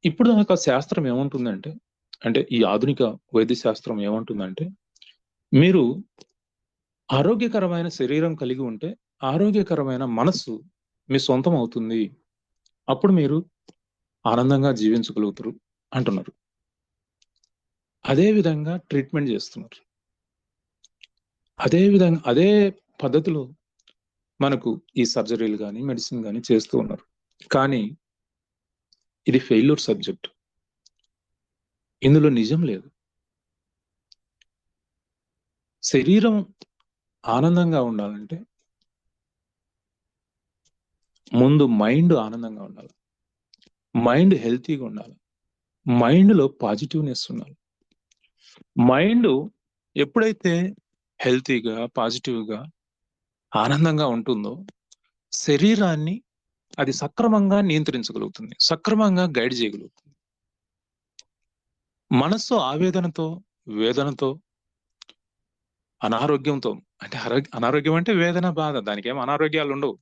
ఇప్పుడు దాకా శాస్త్రం ఏమంటుందంటే, అంటే ఈ ఆధునిక వైద్య శాస్త్రం ఏమంటుందంటే, మీరు ఆరోగ్యకరమైన శరీరం కలిగి ఉంటే, ఆరోగ్యకరమైన మనస్సు మీ సొంతం అవుతుంది. అప్పుడు మీరు ఆనందంగా జీవించగలుగుతారు అంటున్నారు. అదే విధంగా ట్రీట్మెంట్ చేస్తున్నారు. అదే విధంగా అదే పద్ధతిలో మనకు ఈ సర్జరీలు గాని, మెడిసిన్ గాని చేస్తూ ఉన్నారు. కానీ ఇది ఫెయిల్యూర్ సబ్జెక్ట్. ఇందులో నిజం లేదు. శరీరం ఆనందంగా ఉండాలంటే ముందు మైండ్ ఆనందంగా ఉండాలి. మైండ్ హెల్తీగా ఉండాలి. మైండ్‌లో పాజిటివ్‌నెస్ ఉండాలి. మైండ్ ఎప్పుడైతే హెల్తీగా, పాజిటివ్‌గా, ఆనందంగా ఉంటుందో, శరీరాన్ని అది సక్రమంగా నియంత్రించగలుగుతుంది. సక్రమంగా గైడ్ చేయగలుగుతుంది. మనస్సు ఆవేదనతో, వేదనతో, అనారోగ్యంతో అంటే అనారోగ్యం అంటే వేదన, బాధ. దానికేం అనారోగ్యాలుండవు.